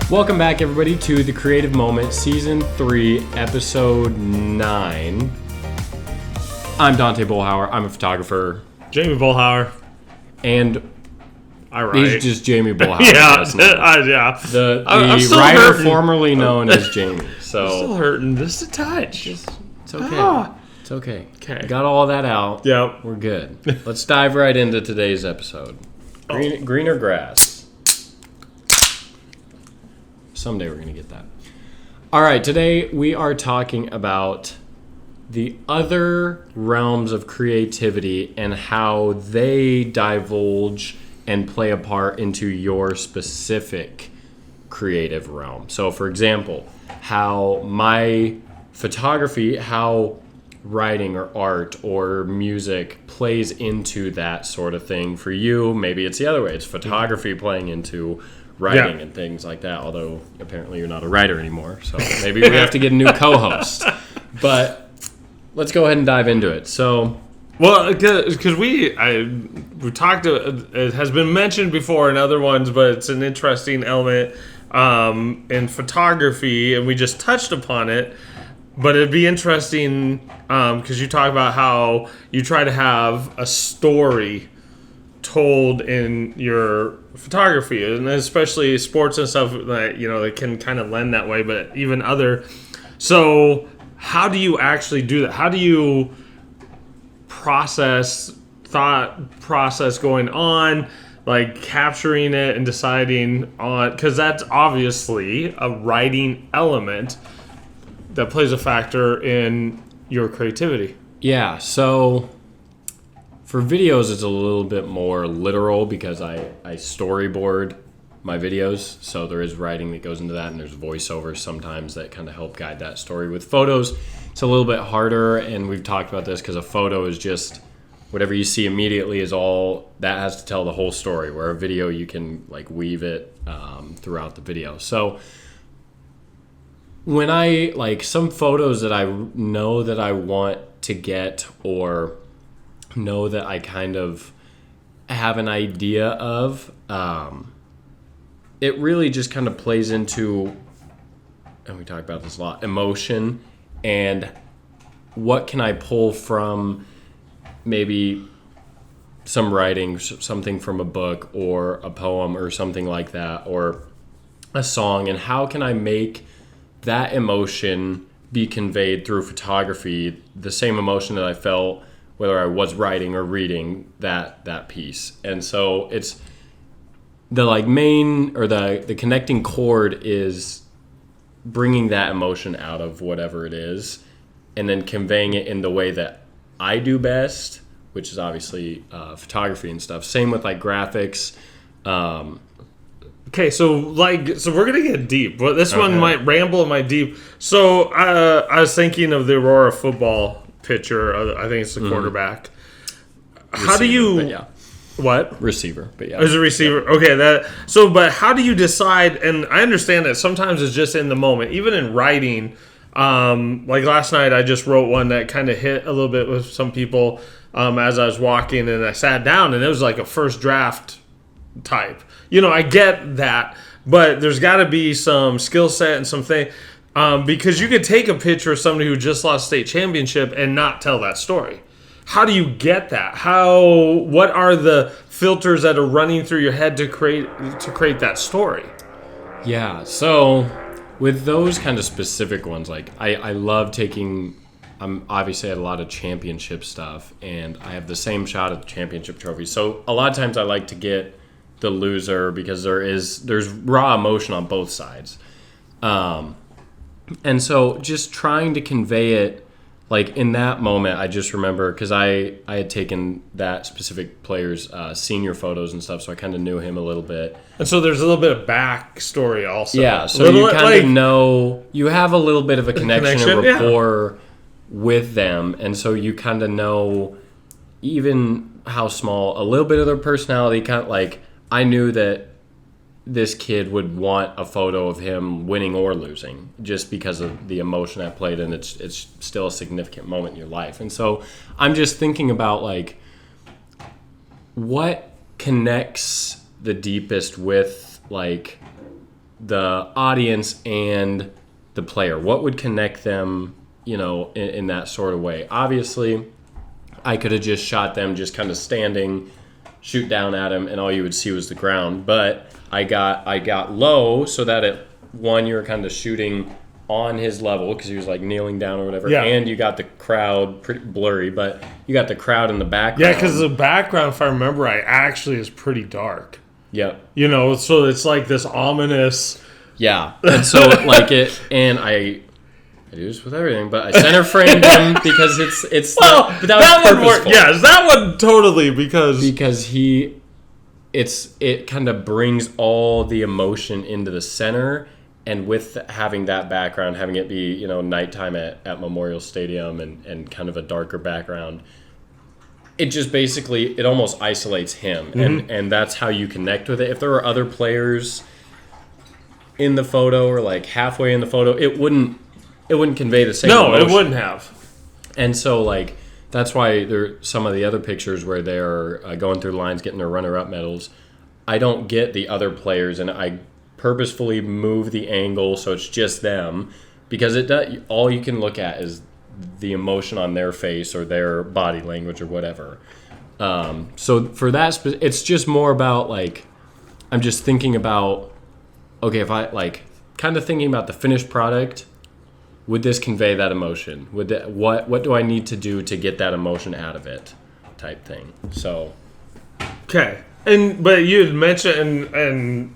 Welcome back, everybody, to The Creative Moment, Season 3, Episode 9. I'm Dante Bullhauer. I'm a photographer. Jamie Bullhauer. And he's just Jamie Bullhauer. Yeah. The writer hurting. Formerly known as Jamie. So I'm still hurting just a touch. It's okay. It's okay. Okay. Got all that out. Yep. We're good. Let's dive right into today's episode. Greener grass. Someday we're going to get that. All right, today we are talking about the other realms of creativity and how they divulge and play a part into your specific creative realm. So, for example, how my photography, how writing or art or music plays into that sort of thing. For you, maybe it's the other way. It's photography playing into writing and things like that, although apparently you're not a writer anymore, so maybe we have to get a new co-host. But let's go ahead and dive into it. So, well, because we talked, it has been mentioned before in other ones, but it's an interesting element in photography, and we just touched upon it. But it'd be interesting because you talk about how you try to have a story told in your photography, and especially sports and stuff that can kind of lend that way, but even other. So how do you actually do that? How do you thought process going on, like capturing it and deciding on, because that's obviously a writing element that plays a factor in your creativity. Yeah, so for videos, it's a little bit more literal because I storyboard my videos. So there is writing that goes into that, and there's voiceovers sometimes that kind of help guide that story. With photos, it's a little bit harder, and we've talked about this because a photo is just whatever you see immediately is all that has to tell the whole story, where a video you can like weave it throughout the video. So when I like some photos that I know that I want to get or know that I kind of have an idea of, it really just kind of plays into, and we talk about this a lot, emotion, and what can I pull from maybe some writing, something from a book or a poem or something like that, or a song, and how can I make that emotion be conveyed through photography, the same emotion that I felt whether I was writing or reading that piece. And so it's the like main, or the connecting chord is bringing that emotion out of whatever it is and then conveying it in the way that I do best, which is obviously photography and stuff. Same with like graphics. Okay, so we're gonna get deep, but this one might ramble and might deep. So I was thinking of the Aurora football pitcher. I think it's the quarterback. Receiver, how do you? But yeah. What? Receiver, but yeah. As a receiver, okay. But how do you decide? And I understand that sometimes it's just in the moment, even in writing. Like last night, I just wrote one that kind of hit a little bit with some people as I was walking, and I sat down, and it was like a first draft type. I get that, but there's got to be some skill set and something. Because you could take a picture of somebody who just lost state championship and not tell that story. How do you get that? What are the filters that are running through your head to create that story? Yeah, so with those kind of specific ones, like I love taking, I'm obviously at a lot of championship stuff, and I have the same shot at the championship trophy. So a lot of times I like to get the loser because there's raw emotion on both sides. And so just trying to convey it, like in that moment, I just remember, because I had taken that specific player's senior photos and stuff, so I kind of knew him a little bit. And so there's a little bit of backstory also. Yeah, so you kind of know, you have a little bit of a connection and rapport with them, and so you kind of know even how small, a little bit of their personality, kind of like, I knew that this kid would want a photo of him winning or losing just because of the emotion that played, and it's still a significant moment in your life. And so I'm just thinking about like what connects the deepest with like the audience and the player? What would connect them, in that sort of way? Obviously, I could have just shot them just kind of standing, shoot down at him, and all you would see was the ground. But I got low so that you were kind of shooting on his level because he was like kneeling down or whatever. Yeah. And you got the crowd, pretty blurry, but you got the crowd in the background. Yeah, because the background, if I remember right, actually is pretty dark. Yep. So it's like this ominous. Yeah. And so like it, and I do this with everything, but I center framed him because it's Well, but that was purposeful. Yes, that one totally because it kind of brings all the emotion into the center, and with having that background, having it be nighttime at Memorial Stadium and kind of a darker background, it just basically it almost isolates him, and that's how you connect with it. If there were other players in the photo or like halfway in the photo, it wouldn't convey the same emotion. It wouldn't have. And so, like, that's why there some of the other pictures where they're going through the lines, getting their runner-up medals. I don't get the other players, and I purposefully move the angle so it's just them, because it does. All you can look at is the emotion on their face or their body language or whatever. So for that, it's just more about like I'm just thinking about okay, if I like kind of thinking about the finished product. Would this convey that emotion? What do I need to do to get that emotion out of it, type thing? So, okay, but you had mentioned and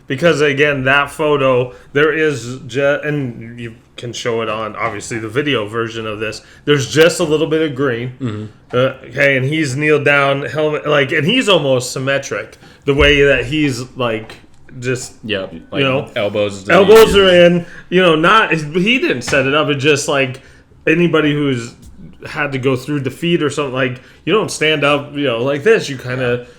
because again that photo there is and you can show it on obviously the video version of this. There's just a little bit of green, okay, and he's kneeled down, helmet and he's almost symmetric the way that he's like. Just elbows are in. Not he didn't set it up. It's just like anybody who's had to go through defeat or something. Like you don't stand up, like this. You kind of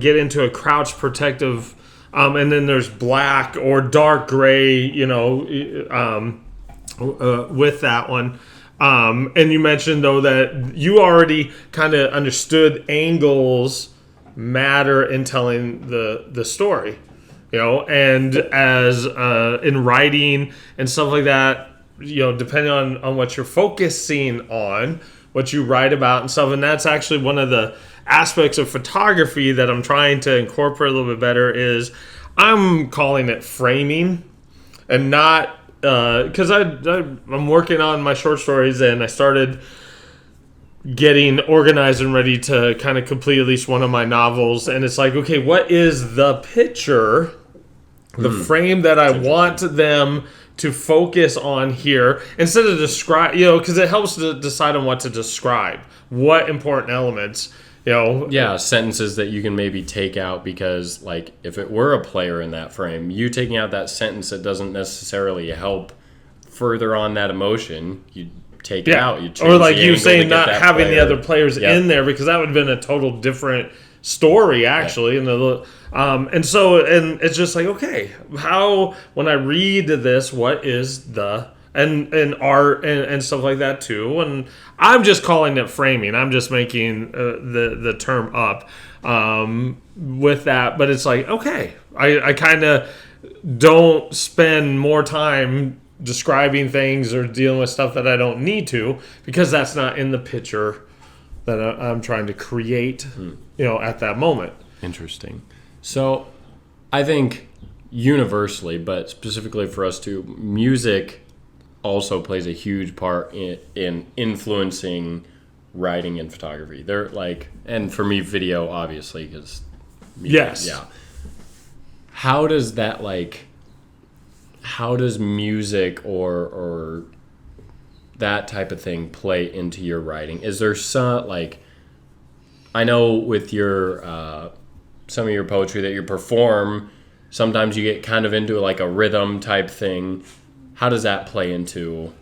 get into a crouch protective, and then there's black or dark gray. With that one. And you mentioned though that you already kind of understood angles matter in telling the story. And as in writing and stuff like that, depending on what you're focusing on, what you write about and stuff. And that's actually one of the aspects of photography that I'm trying to incorporate a little bit better is I'm calling it framing and not because I'm working on my short stories and I started getting organized and ready to kind of complete at least one of my novels. And it's like, okay, what is the picture, the frame that I want them to focus on here instead of describe, because it helps to decide on what to describe, what important elements, sentences that you can maybe take out because like if it were a player in that frame, you taking out that sentence that doesn't necessarily help further on that emotion, you take it out. You or like you saying not having the other players in there because that would have been a total different story actually. And it's just like, okay, how when I read this, what is the and art and stuff like that too. And I'm just calling it framing. I'm just making the term up with that. But it's like, okay, I kind of don't spend more time describing things or dealing with stuff that I don't need to because that's not in the picture that I'm trying to create, at that moment. Interesting. So I think universally, but specifically for us too, music also plays a huge part in influencing writing and photography. They're like, and for me, video, obviously, because yes. Yeah. How does that how does music or that type of thing play into your writing? Is there some, I know with your some of your poetry that you perform, sometimes you get kind of into like a rhythm type thing. How does that play into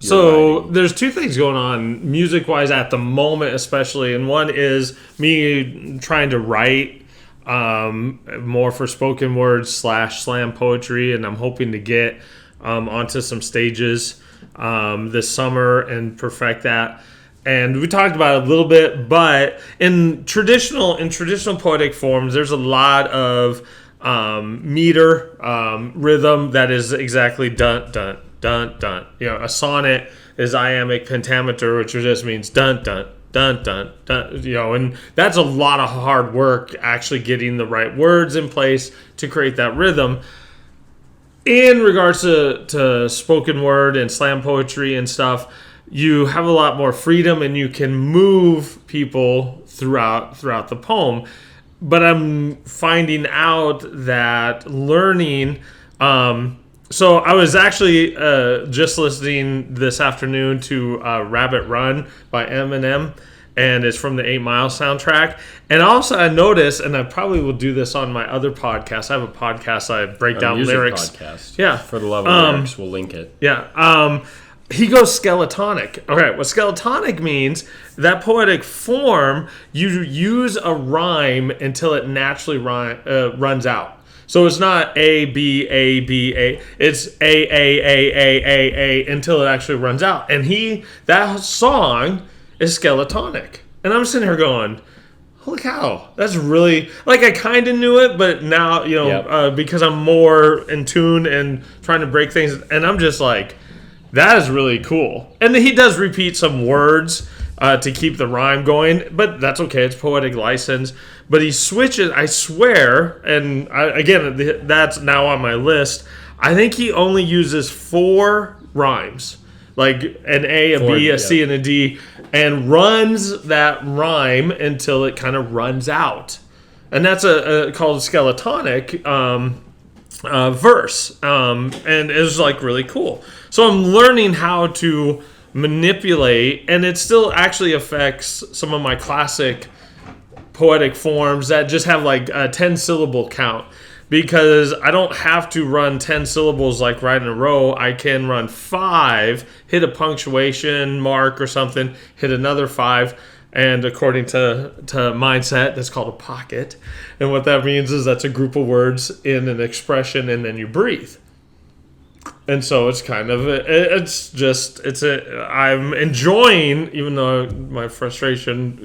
your writing? There's two things going on music-wise at the moment especially, and one is me trying to write more for spoken word / slam poetry, and I'm hoping to get onto some stages this summer and perfect that. And we talked about it a little bit, but in traditional poetic forms, there's a lot of meter, rhythm that is exactly dun, dun, dun, dun. A sonnet is iambic pentameter, which just means dun, dun, dun, dun, dun. And that's a lot of hard work actually getting the right words in place to create that rhythm. In regards to spoken word and slam poetry and stuff, you have a lot more freedom and you can move people throughout the poem. But I'm finding out that learning. So I was actually just listening this afternoon to Rabbit Run by Eminem, and it's from the 8 Mile soundtrack. And also I noticed, and I probably will do this on my other podcast. I have a podcast I break down lyrics. Podcast. Yeah. For the love of lyrics, we'll link it. Yeah. He goes skeletonic. Okay, what skeletonic means, that poetic form, you use a rhyme until it naturally runs out. So it's not A, B, A, B, A. It's A, until it actually runs out. And that song is skeletonic. And I'm sitting here going, holy cow, that's really, like, I kind of knew it, but now, because I'm more in tune and trying to break things, and I'm just like, that is really cool. And he does repeat some words to keep the rhyme going, but that's okay. It's poetic license. But he switches, I swear, and again, that's now on my list. I think he only uses 4 rhymes, like an A, a B, a C, and a D, and runs that rhyme until it kind of runs out. And that's called skeletonic verse, and it's like really cool. So I'm learning how to manipulate, and it still actually affects some of my classic poetic forms that just have like a 10 syllable count, because I don't have to run 10 syllables like right in a row. I can run 5, hit a punctuation mark or something, hit another 5. And according to mindset, that's called a pocket. And what that means is that's a group of words in an expression, and then you breathe. And so it's kind of, I'm enjoying, even though my frustration,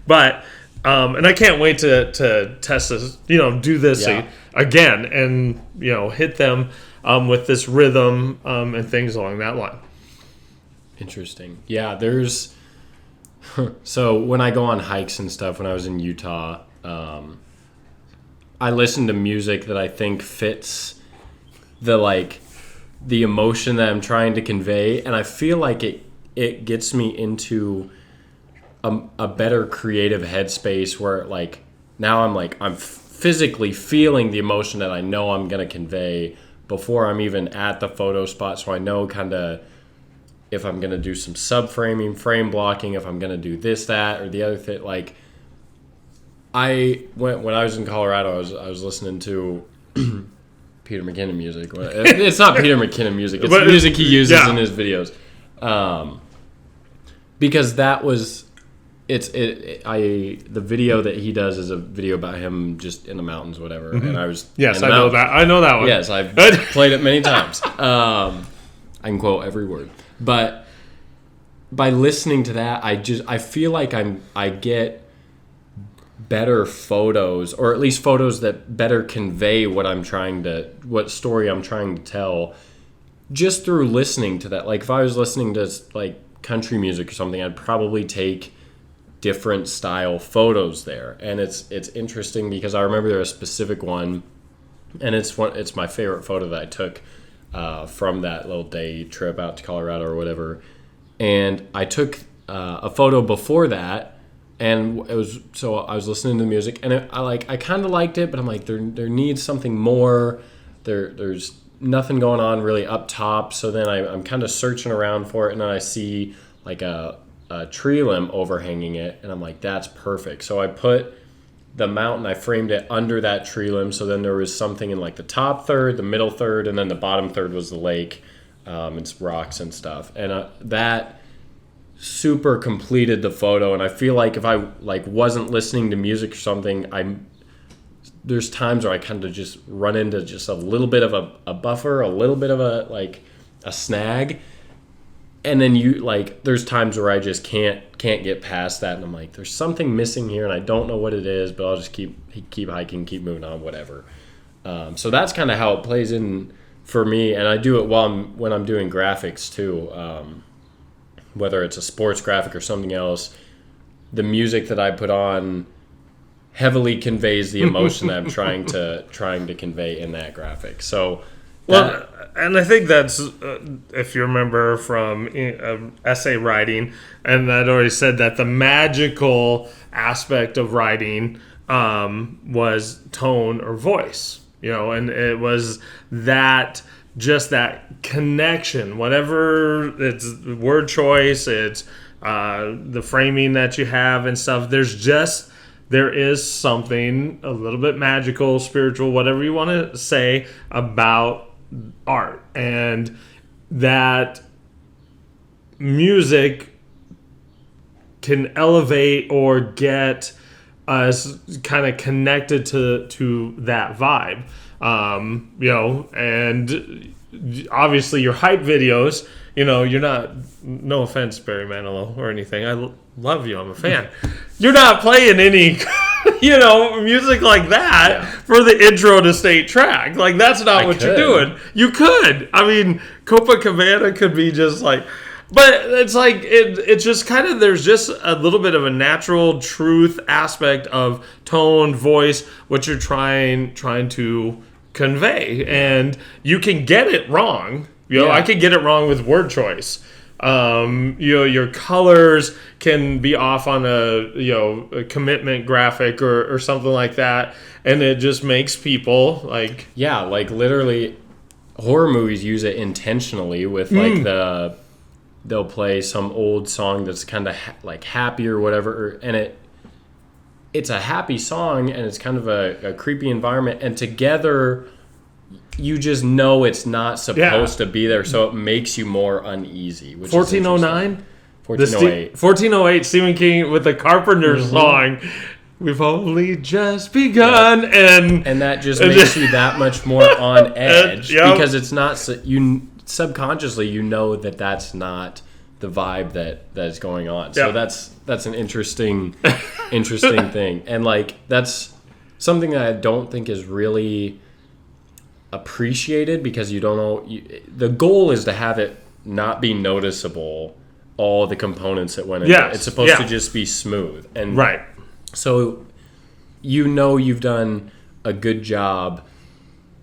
but, and I can't wait to test this, do this again and, hit them with this rhythm and things along that line. Interesting. Yeah, so when I go on hikes and stuff, when I was in Utah, I listen to music that I think fits the emotion that I'm trying to convey, and I feel like it gets me into a better creative headspace where now I'm physically feeling the emotion that I know I'm gonna convey before I'm even at the photo spot, so I know kind of if I'm going to do some subframing, frame blocking, if I'm going to do this, that, or the other thing. When I was in Colorado, I was listening to Peter McKinnon music. It's not Peter McKinnon music. It's the music he uses in his videos. Because that was... the video that he does is a video about him just in the mountains, whatever. Mm-hmm. And I was... Yes, I know that. I know that one. Yes, I've played it many times. I can quote every word. But by listening to that, I feel like I get better photos, or at least photos that better convey what story I'm trying to tell, just through listening to that. Like if I was listening to country music or something, I'd probably take different style photos there. And it's interesting because I remember there was a specific one, and it's my favorite photo that I took from that little day trip out to Colorado or whatever. And I took a photo before that, and I was listening to the music, and I kind of liked it, but I'm like, there needs something more. There's nothing going on really up top. So then I'm kind of searching around for it, and then I see like a tree limb overhanging it, and I'm like, that's perfect. So I put the mountain, I framed it under that tree limb, so then there was something in like the top third, the middle third, and then the bottom third was the lake, and rocks and stuff. And that super completed the photo. And I feel like if I wasn't listening to music or something, there's times where I kind of just run into just a little bit of a buffer, a little bit of a snag. and then you like there's times where I just can't get past that, and I'm like, there's something missing here and I don't know what it is, but I'll just keep hiking, keep moving on, whatever. So that's kind of how it plays in for me, and I do it when I'm doing graphics too, whether it's a sports graphic or something else. The music that I put on heavily conveys the emotion that I'm trying to convey in that graphic. So well, and I think that's if you remember from essay writing, and I'd already said that the magical aspect of writing was tone or voice, and it was that just that connection, whatever it's word choice, it's the framing that you have and stuff. There is something a little bit magical, spiritual, whatever you want to say about art, and that music can elevate or get us kind of connected to that vibe, and obviously your hype videos, you're not, no offense Barry Manilow or anything, I love you, I'm a fan. You're not playing any music like that for the intro to state track. Like, that's not what you're doing. You could. I mean, Copacabana could be just like, but it's like, it's just kind of, there's just a little bit of a natural truth aspect of tone, voice, what you're trying to convey. And you can get it wrong. I could get it wrong with word choice. Your colors can be off on a commitment graphic or something like that, and it just makes people like literally horror movies use it intentionally with like they'll play some old song that's kind of like happy or whatever, and it's a happy song and it's kind of a creepy environment, and together you just know it's not supposed to be there, so it makes you more uneasy. 1409? 1408. 1408, Stephen King with the Carpenter song. We've only just begun. And that just makes you that much more on edge because it's not, subconsciously you know that's not the vibe that is going on. So that's an interesting thing. And like that's something that I don't think is really appreciated because you don't know. The goal is to have it not be noticeable, all the components that went into it. It's supposed to just be smooth. And so you've done a good job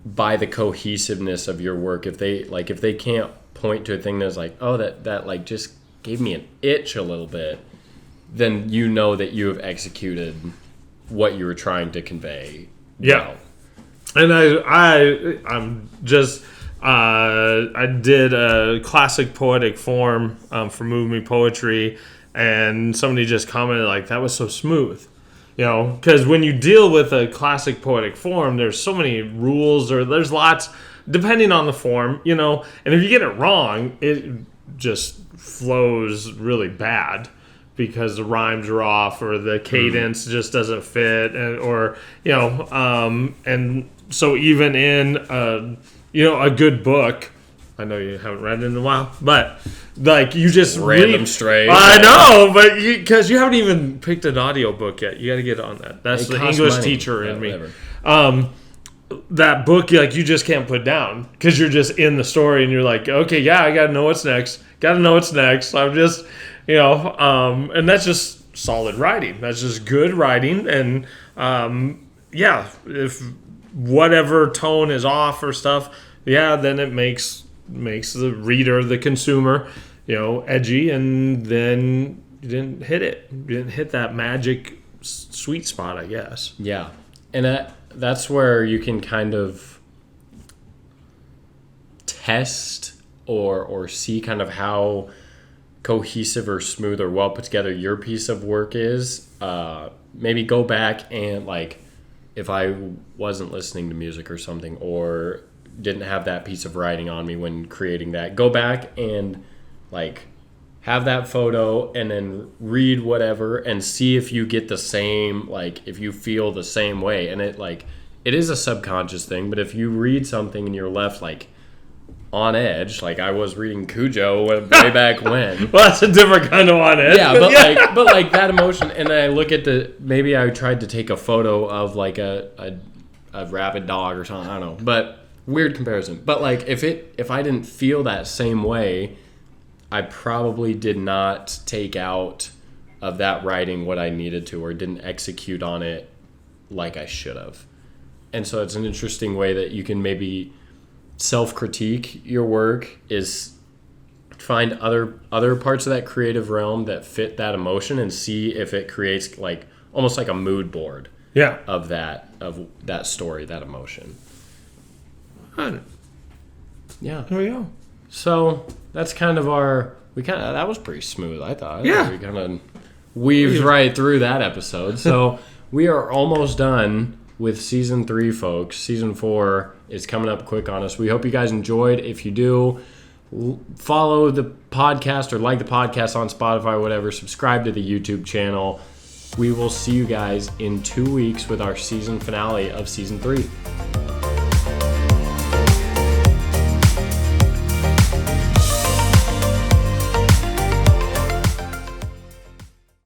by the cohesiveness of your work. If they can't point to a thing that's like, oh, that like just gave me an itch a little bit, then you know that you have executed what you were trying to convey. And I'm just I did a classic poetic form for Move Me Poetry, and somebody just commented like, that was so smooth. Because when you deal with a classic poetic form, there's so many rules, or there's lots, depending on the form, and if you get it wrong, it just flows really bad because the rhymes are off or the cadence just doesn't fit, and so even in a good book, I know you haven't read it in a while, but like you just random stray. I know, but because you haven't even picked an audio book yet, you got to get on that. That's the English teacher in me. That book, like you just can't put down because you're just in the story and you're like, okay, I got to know what's next. I'm just, and that's just solid writing. That's just good writing, and if whatever tone is off or stuff, then it makes the reader, the consumer, edgy, and then you didn't hit it. You didn't hit that magic sweet spot, I guess. Yeah. And that's where you can kind of test or see kind of how cohesive or smooth or well put together your piece of work is. Maybe go back and like, if I wasn't listening to music or something, or didn't have that piece of writing on me when creating that, go back and like have that photo and then read whatever and see if you get the same, like if you feel the same way. And it is a subconscious thing, but if you read something and you're left like, on edge. Like I was reading Cujo way back when. Well, that's a different kind of on edge. Yeah, but like that emotion, and then I look at maybe I tried to take a photo of like a rabid dog or something. I don't know, but weird comparison. But like if I didn't feel that same way, I probably did not take out of that writing what I needed to, or didn't execute on it like I should have. And so it's an interesting way that you can maybe self-critique your work, is find other parts of that creative realm that fit that emotion and see if it creates like almost like a mood board of that story, that emotion. Yeah. There we go. So that's kind of that was pretty smooth, I thought. Yeah. We kind of weaved right through that episode. So we are almost done with season 3, folks. Season 4 is coming up quick on us. We hope you guys enjoyed. If you do, follow the podcast or like the podcast on Spotify, whatever. Subscribe to the YouTube channel. We will see you guys in 2 weeks with our season finale of season 3.